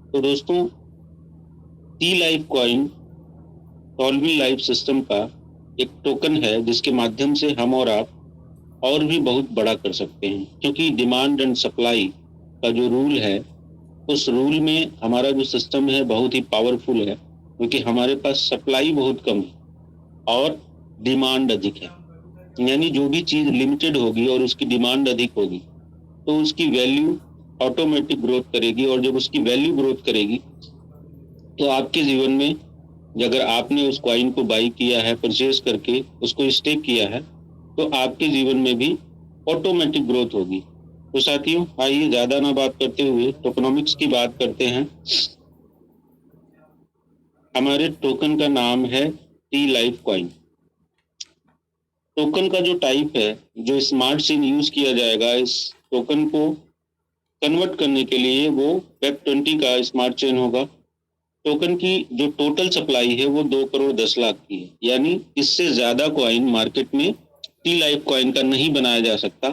तो दोस्तों, T life coin solving life system का एक टोकन है जिसके माध्यम से हम और आप और भी बहुत बड़ा कर सकते हैं, क्योंकि डिमांड एंड सप्लाई का जो रूल है, उस रूल में हमारा जो सिस्टम है बहुत ही पावरफुल है, क्योंकि हमारे पास सप्लाई बहुत कम है और डिमांड अधिक है। यानी जो भी चीज़ लिमिटेड होगी और उसकी डिमांड अधिक होगी तो उसकी वैल्यू ऑटोमेटिक ग्रोथ करेगी, और जब उसकी वैल्यू ग्रोथ करेगी तो आपके जीवन में, अगर आपने उस कॉइन को बाई किया है, परचेज करके उसको स्टेक किया है, तो आपके जीवन में भी ऑटोमेटिक ग्रोथ होगी। तो साथियों, आइए ज़्यादा ना बात करते हुए टोकनोमिक्स की बात करते हैं। हमारे टोकन का नाम है टी लाइफ कॉइन। टोकन का जो टाइप है, जो स्मार्ट चेन यूज किया जाएगा इस टोकन को कन्वर्ट करने के लिए, वो वेब 20 का स्मार्ट चेन होगा। टोकन की जो टोटल सप्लाई है वो 2 करोड़ 10 लाख की है, यानी इससे ज्यादा कॉइन मार्केट में टी लाइफ कॉइन का नहीं बनाया जा सकता।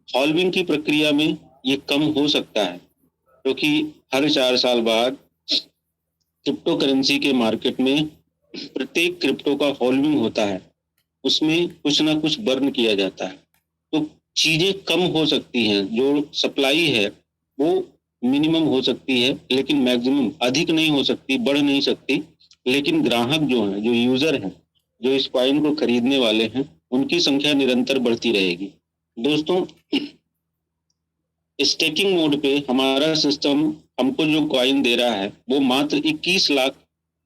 हॉल्विंग की प्रक्रिया में ये कम हो सकता है, क्योंकि हर 4 साल बाद क्रिप्टो करेंसी के मार्केट में प्रत्येक क्रिप्टो का हॉल्विंग होता है, उसमें कुछ ना कुछ बर्न किया जाता है। तो चीजें कम हो सकती हैं, जो सप्लाई है वो मिनिमम हो सकती है, लेकिन मैक्सिमम अधिक नहीं हो सकती, बढ़ नहीं सकती। लेकिन ग्राहक जो हैं, जो यूजर हैं, जो इस कॉइन को खरीदने वाले हैं, उनकी संख्या निरंतर बढ़ती रहेगी। दोस्तों, स्टेकिंग मोड पे हमारा सिस्टम हमको जो कॉइन दे रहा है वो मात्र 21 लाख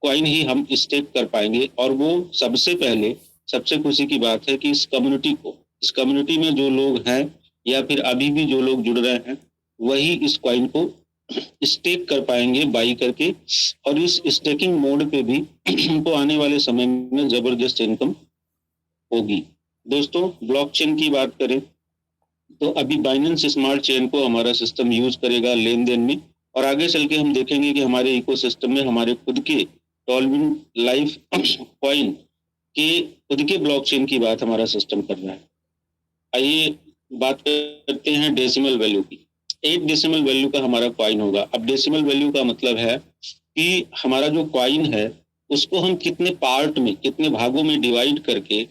कॉइन ही हम स्टेक कर पाएंगे, और वो सबसे पहले, सबसे खुशी की बात है कि इस कम्युनिटी में जो लोग हैं या फिर अभी भी जो लोग जुड़ रहे हैं, वही इस कॉइन को स्टेक कर पाएंगे बाई करके। और इस स्टेकिंग मोड पे भी हमको आने वाले समय में जबरदस्त इनकम होगी। दोस्तों, ब्लॉकचेन की बात करें तो अभी बाइनेंस स्मार्ट चेन को हमारा सिस्टम यूज करेगा लेन देन में, और आगे चल के हम देखेंगे कि हमारे इकोसिस्टम में हमारे खुद के टॉल्विन लाइफ कॉइन के खुद के ब्लॉकचेन की बात हमारा सिस्टम कर रहा है। आइए बात करते हैं डेसिमल वैल्यू की। 8 डेसिमल वैल्यू का हमारा कॉइन होगा। अब डेसिमल वैल्यू का मतलब है कि हमारा जो कॉइन है उसको हम कितने पार्ट में, कितने भागों में डिवाइड करके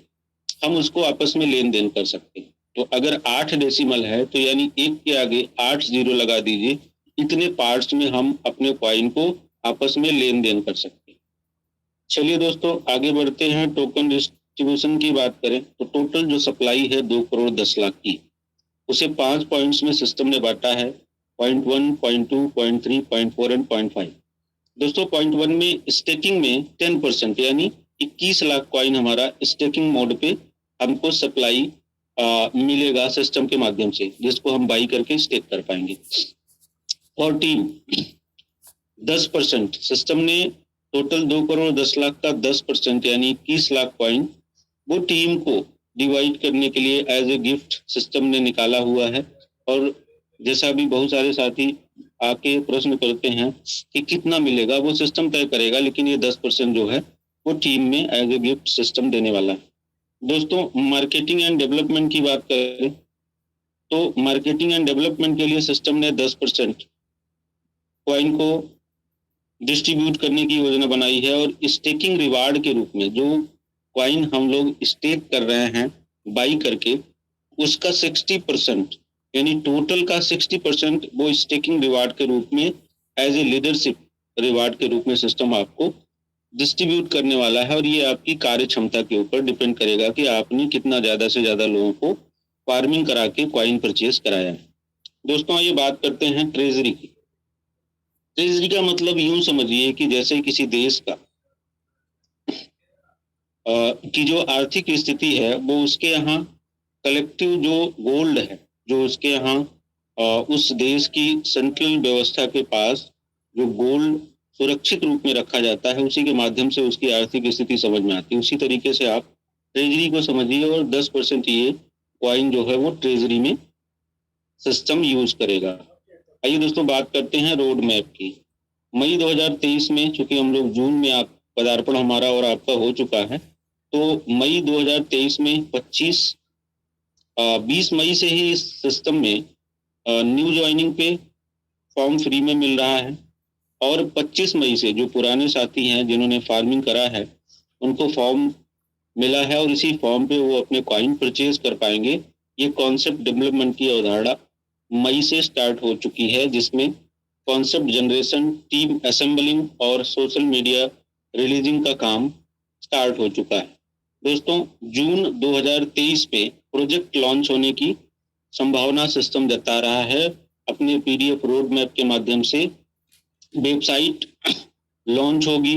हम उसको आपस में लेन देन कर सकते हैं। तो अगर 8 डेसिमल है तो यानी एक के आगे 8 जीरो लगा दीजिए, इतने पार्ट्स में हम अपने कॉइन को आपस में लेन देन कर सकते हैं। चलिए दोस्तों, आगे बढ़ते हैं। टोकन डिस्ट्रीब्यूशन की बात करें तो टोटल जो सप्लाई है 2 करोड़ 10 लाख की, उसे 5 पॉइंट्स में सिस्टम ने बांटा है। Point 1, point 2, point 3, point 4 and point 5। दोस्तों, पॉइंट 1 में स्टेकिंग में 10%, यानी 21 लाख कॉइन हमारा स्टेकिंग मोड पे हमको सप्लाई मिलेगा सिस्टम के माध्यम से, जिसको हम बाई करके स्टेक कर पाएंगे। और टीम 10%, सिस्टम ने टोटल 2 करोड़ 10 लाख का 10% यानी 21 लाख कॉइन वो टीम को डिवाइड करने के लिए एज ए गिफ्ट सिस्टम ने निकाला हुआ है। और जैसा भी बहुत सारे साथी आके प्रश्न करते हैं कि कितना मिलेगा, वो सिस्टम तय करेगा, लेकिन ये 10% जो है वो टीम में एज ए गिफ्ट सिस्टम देने वाला है। दोस्तों, मार्केटिंग एंड डेवलपमेंट की बात करें तो मार्केटिंग एंड डेवलपमेंट के लिए सिस्टम ने 10% कॉइन को डिस्ट्रीब्यूट करने की योजना बनाई है, और स्टेकिंग रिवार्ड के रूप में जो कॉइन हम लोग स्टेक कर रहे हैं बाई करके, उसका 60%, यानी टोटल का 60% वो स्टेकिंग रिवार्ड के रूप में एज ए लीडरशिप रिवार्ड के रूप में सिस्टम आपको डिस्ट्रीब्यूट करने वाला है। और ये आपकी कार्य क्षमता के ऊपर डिपेंड करेगा कि आपने कितना ज़्यादा से ज़्यादा लोगों को फार्मिंग करा के कॉइन परचेज कराया है। दोस्तों, ये बात करते हैं ट्रेजरी की। ट्रेजरी का मतलब यूं समझिए कि जैसे किसी देश का की जो आर्थिक स्थिति है वो उसके यहाँ कलेक्टिव जो गोल्ड है, जो उसके यहाँ उस देश की सेंट्रल व्यवस्था के पास जो गोल्ड सुरक्षित रूप में रखा जाता है, उसी के माध्यम से उसकी आर्थिक स्थिति समझ में आती है। उसी तरीके से आप ट्रेजरी को समझिए, और 10% ये कॉइन जो है वो ट्रेजरी में सिस्टम यूज करेगा। आइए दोस्तों, बात करते हैं रोड मैप की। मई 2023 में, चूंकि हम लोग जून में आप पदार्पण हमारा और आपका हो चुका है, तो मई 2023 में 20 मई से ही इस सिस्टम में न्यू ज्वाइनिंग पे फॉर्म फ्री में मिल रहा है। और 25 मई से जो पुराने साथी हैं जिन्होंने फार्मिंग करा है उनको फॉर्म मिला है और इसी फॉर्म पे वो अपने कॉइन परचेज कर पाएंगे। ये कॉन्सेप्ट डेवलपमेंट की अवधारणा मई से स्टार्ट हो चुकी है, जिसमें कॉन्सेप्ट जनरेशन, टीम असेंबलिंग और सोशल मीडिया रिलीजिंग का काम स्टार्ट हो चुका है। दोस्तों, जून 2023 में प्रोजेक्ट लॉन्च होने की संभावना सिस्टम जता रहा है। अपने पीडीएफ रोड मैप के माध्यम से वेबसाइट लॉन्च होगी।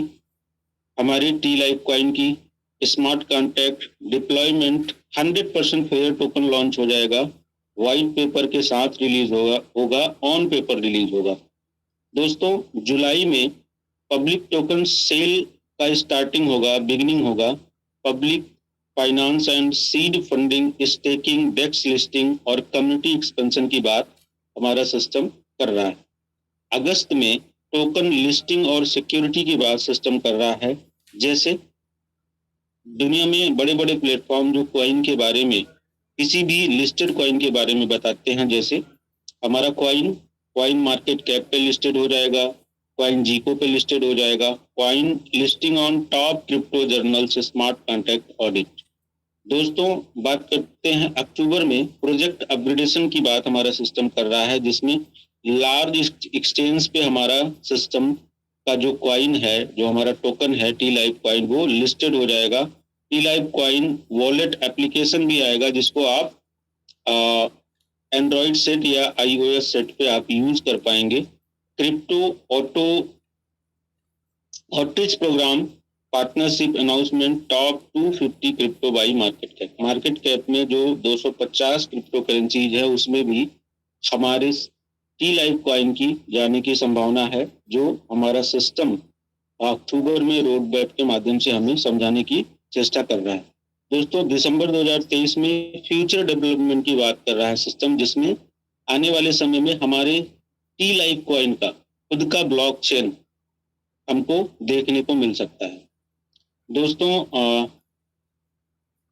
हमारे टी लाइफ कॉइन की smart contact deployment 100% fair token launch हो जाएगा। व्हाइट पेपर के साथ रिलीज होगा ऑन पेपर रिलीज होगा। दोस्तों, जुलाई में पब्लिक टोकन सेल का स्टार्टिंग होगा, बिगिनिंग होगा। Public finance and seed funding, staking, dex listing और कम्युनिटी एक्सपेंशन की बात हमारा सिस्टम कर रहा है। अगस्त में टोकन लिस्टिंग और सिक्योरिटी की बात सिस्टम कर रहा है। जैसे दुनिया में बड़े बड़े प्लेटफॉर्म जो कॉइन के बारे में, किसी भी लिस्टेड कॉइन के बारे में बताते हैं, जैसे हमारा कॉइन मार्केट कैप पे लिस्टेड हो जाएगा, कॉइन जीको पे लिस्टेड हो जाएगा, coin listing on top crypto journals, smart contract audit. दोस्तों, बात करते हैं अक्टूबर में प्रोजेक्ट अपग्रेडेशन की बात हमारा सिस्टम कर रहा है, जिसमें लार्ज एक्सचेंज पे हमारा सिस्टम का जो कॉइन है, जो हमारा टोकन है टी लाइफ कॉइन, वो लिस्टेड हो जाएगा। T life coin wallet application भी आएगा, जिसको आप एंड्रॉइड सेट या आईओएस सेट पे आप यूज कर पाएंगे। क्रिप्टो ऑटो हॉटेज program partnership announcement, top 250 crypto by market cap में जो 250 क्रिप्टो करेंसीज है उसमें भी हमारे टी लाइफ कॉइन की जाने की संभावना है, जो हमारा सिस्टम अक्टूबर में रोड मैप के माध्यम से हमें समझाने की चेष्टा कर रहा है। दोस्तों, दिसंबर 2023 में फ्यूचर डेवलपमेंट की बात कर रहा है सिस्टम, जिसमें आने वाले समय में हमारे टी लाइफ कॉइन का खुद का ब्लॉकचेन हमको देखने को मिल सकता है। दोस्तों,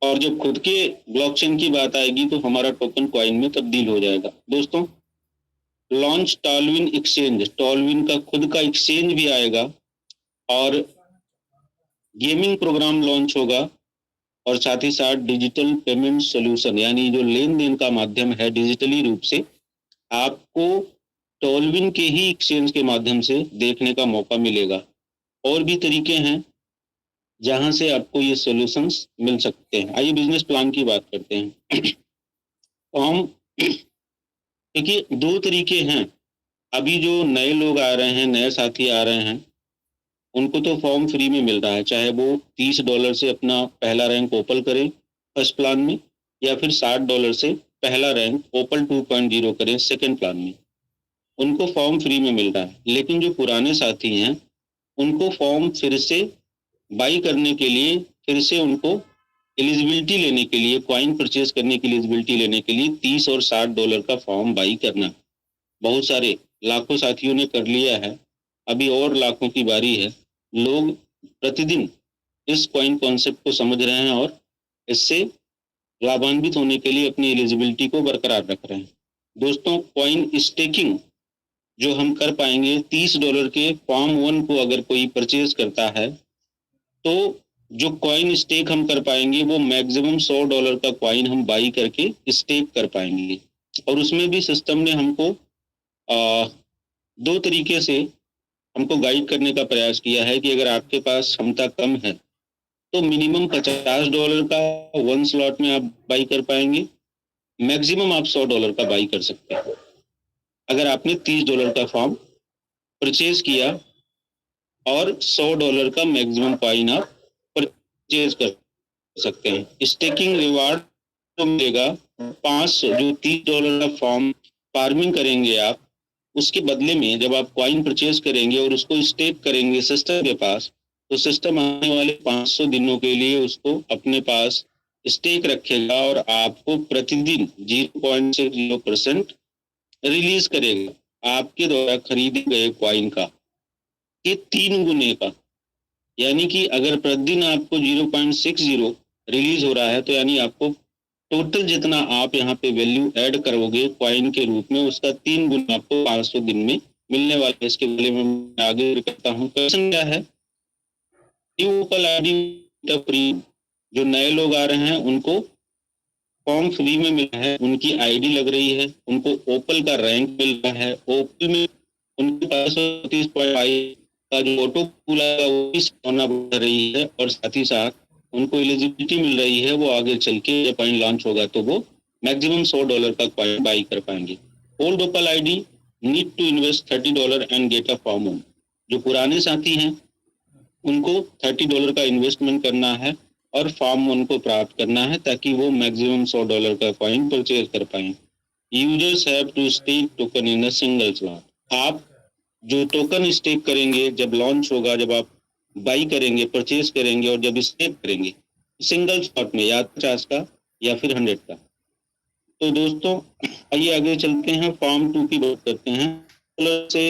और जब खुद के ब्लॉकचेन की बात आएगी तो हमारा टोकन कॉइन में तब्दील हो जाएगा। दोस्तों, लॉन्च टॉलविन एक्सचेंज, टॉलविन का खुद का एक्सचेंज भी आएगा और गेमिंग प्रोग्राम लॉन्च होगा, और साथ ही साथ डिजिटल पेमेंट सोल्यूशन, यानी जो लेन देन का माध्यम है डिजिटली रूप से आपको टॉलविन के ही एक्सचेंज के माध्यम से देखने का मौका मिलेगा। और भी तरीके हैं जहां से आपको ये सॉल्यूशंस मिल सकते हैं। आइए बिजनेस प्लान की बात करते हैं। तो हम देखिए, दो तरीके हैं। अभी जो नए लोग आ रहे हैं, नए साथी आ रहे हैं, उनको तो फॉर्म फ्री में मिल रहा है, चाहे वो $30 से अपना पहला रैंक ओपन करें फर्स्ट प्लान में, या फिर $60 से पहला रैंक ओपन 2.0 करें सेकेंड प्लान में। उनको फॉर्म फ्री में मिल रहा है। लेकिन जो पुराने साथी हैं उनको फॉर्म फिर से बाई करने के लिए, फिर से उनको एलिजिबिलिटी लेने के लिए, कॉइन परचेज करने की एलिजिबिलिटी लेने के लिए $30 और $60 का फॉर्म बाई करना। बहुत सारे लाखों साथियों ने कर लिया है, अभी और लाखों की बारी है। लोग प्रतिदिन इस कॉइन कॉन्सेप्ट को समझ रहे हैं और इससे लाभान्वित होने के लिए अपनी एलिजिबिलिटी को बरकरार रख रहे हैं। दोस्तों, कॉइन स्टेकिंग जो हम कर पाएंगे, $30 के फॉर्म 1 को अगर कोई परचेज करता है तो जो कॉइन स्टेक हम कर पाएंगे वो मैक्सिमम $100 का कॉइन हम बाई करके स्टेक कर पाएंगे। और उसमें भी सिस्टम ने हमको दो तरीके से हमको गाइड करने का प्रयास किया है कि अगर आपके पास क्षमता कम है तो मिनिमम $50 का 1 स्लॉट में आप बाई कर पाएंगे, मैक्सिमम आप $100 का बाई कर सकते हैं। अगर आपने $30 का फॉर्म परचेज किया और $100 का मैक्सिमम कॉइन आप परचेज कर सकते हैं। स्टेकिंग रिवार्ड तो मिलेगा 500, जो $30 का फॉर्म फार्मिंग करेंगे आप, उसके बदले में जब आप कॉइन परचेज करेंगे और उसको स्टेक करेंगे सिस्टम के पास, तो सिस्टम आने वाले 500 दिनों के लिए उसको अपने पास स्टेक रखेगा और आपको प्रतिदिन 0.60% रिलीज करेगा आपके द्वारा खरीदे गए कॉइन का के 3 गुने का। यानी कि अगर प्रतिदिन आपको 0.60 रिलीज हो रहा है, तो यानी आपको टोटल जितना आप यहाँ पे वैल्यू ऐड करोगे कॉइन के रूप में, उसका 3 गुना आपको 500 दिन में मिलने वाला है, इसके बारे में मैं आगे करता हूँ। क्वेश्चन क्या है, ओपल आईडी फ्री, जो नए लोग आ रहे हैं उनको फॉर्म फ्री में मिला है, उनकी आईडी लग रही है, उनको ओपल का रैंक मिल रहा है, ओपल में उनके पास 30.5 का जो ऑटो पूल है वो भी होना बढ़ रही है, और साथ ही साथ उनको एलिजिबिलिटी मिल रही है, वो आगे चल के जब कॉइन लॉन्च होगा तो वो मैक्सिमम $100 का कॉइन बाई कर पाएंगे। Old opal ID need to invest $30 and get a form on. जो पुराने साथी हैं उनको $30 का इन्वेस्टमेंट करना है और फॉर्म उनको प्राप्त करना है, ताकि वो मैक्सिमम $100 का कॉइन परचेज कर पाएं। Users have to stake token in a single slot. आप जो टोकन स्टेक करेंगे जब लॉन्च होगा, जब आप बाई करेंगे, परचेज करेंगे और जब स्टेक करेंगे सिंगल स्लॉट में, या 50 का या फिर 100 का। तो दोस्तों आइए आगे चलते हैं, फॉर्म 2 की बात करते हैं। से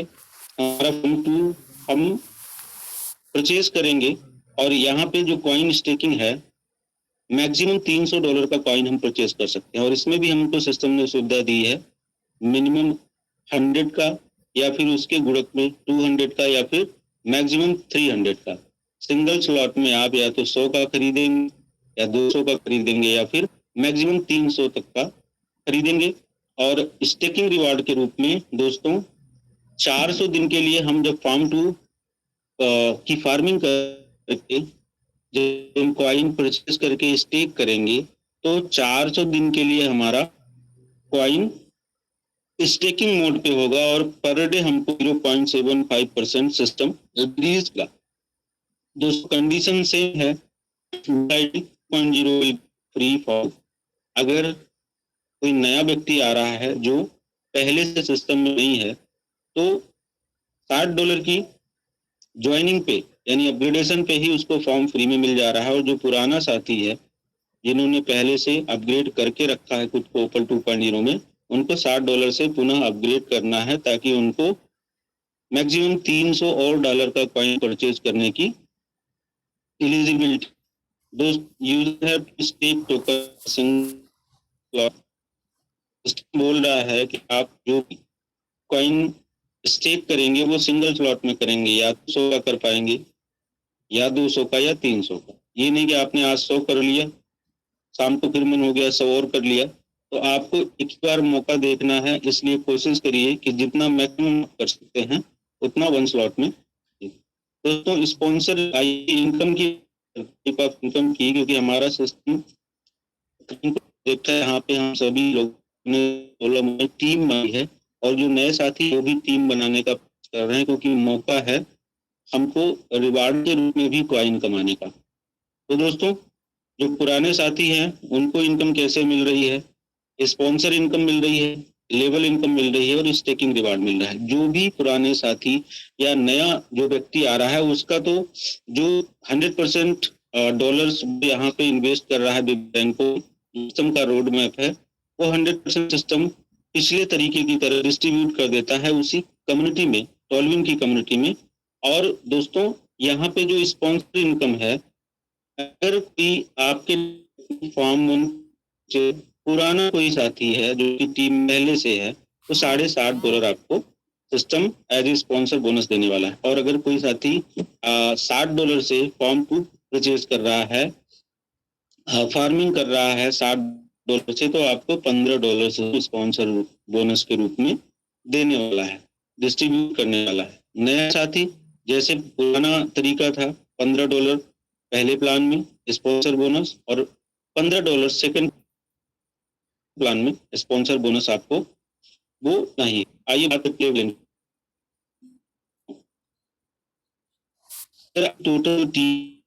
हमारा फॉर्म 2 हम परचेज करेंगे, और यहाँ पे जो कॉइन स्टेकिंग है मैक्सिमम $300 का कॉइन हम परचेज कर सकते हैं, और इसमें भी हमको सिस्टम ने सुविधा दी है मिनिमम 100 का, या फिर उसके गुणक में 200 का, या फिर मैक्सिमम 300 का। सिंगल स्लॉट में आप या तो 100 का खरीदेंगे या 200 का खरीदेंगे, या फिर मैक्सिमम 300 तक का खरीदेंगे। और स्टेकिंग रिवार्ड के रूप में दोस्तों 400 दिन के लिए हम जब फार्म 2 की फार्मिंग करके जब हम कॉइन परचेज करके स्टेक करेंगे, तो 400 दिन के लिए हमारा कॉइन स्टेकिंग मोड पे होगा, और पर डे हमको 0.75% सिस्टम रिलीज का। दोस्तों कंडीशन सेम है, 0.0 फ्री फॉर। अगर कोई नया व्यक्ति आ रहा है जो पहले से सिस्टम में नहीं है, तो $60 की ज्वाइनिंग पे यानी अपग्रेडेशन पे ही उसको फॉर्म फ्री में मिल जा रहा है। और जो पुराना साथी है जिन्होंने पहले से अपग्रेड करके रखा है खुद को ओपल 2.0 में, उनको $60 से पुनः अपग्रेड करना है, ताकि उनको मैक्सिमम $300 और का कॉइन परचेज करने की एलिजिबिलिटी। दोस्त user have to stake token single, बोल रहा है कि आप जो कॉइन स्टेक करेंगे वो सिंगल स्लॉट में करेंगे, या 100 का कर पाएंगे, या 200 का, या 300 का। ये नहीं कि आपने आज 100 कर लिया, शाम को फिर मन हो गया 100 और कर लिया। तो आपको एक बार मौका देखना है, इसलिए कोशिश करिए कि जितना मैक्सिमम कर सकते हैं उतना वन स्लॉट में। दोस्तों स्पॉन्सर इनकम की क्योंकि हमारा सिस्टम देखा है, यहाँ पे हम सभी लोग ने टीम बनाई है, और जो नए साथी वो भी टीम बनाने का कर रहे हैं, क्योंकि मौका है हमको रिवार्ड के रूप में भी कॉइन कमाने का। तो दोस्तों जो पुराने साथी हैं उनको इनकम कैसे मिल रही है, स्पॉन्सर इनकम मिल रही है, लेवल इनकम मिल रही है, और स्टेकिंग रिवार्ड मिल रहा है। जो भी पुराने साथी या नया जो व्यक्ति आ रहा है उसका तो जो 100% डॉलर्स यहाँ पे इन्वेस्ट कर रहा है बैंकों सिस्टम का रोड मैप है, वो 100% सिस्टम पिछले तरीके की तरह डिस्ट्रीब्यूट कर देता है उसी कम्युनिटी में, टॉलविन की कम्युनिटी में। और दोस्तों यहाँ पे जो स्पॉन्सर इनकम है, अगर कोई आपके फॉर्म से पुराना कोई साथी है जो कि टीम पहले से है, तो $60 आपको system as a sponsor bonus देने वाला है। और अगर कोई साथी $60 से फॉर्म 2 परचेज कर रहा है, फार्मिंग कर रहा है $60 से, तो आपको $15 से स्पॉन्सर बोनस के रूप में देने वाला है, डिस्ट्रीब्यूट करने वाला है। नया साथी जैसे पुराना तरीका था, $15 पहले प्लान में स्पॉन्सर बोनस, और $15 सेकंड प्लान में स्पॉन्सर बोनस आपको वो नहीं। आइए बात करते हैं टोटल टीम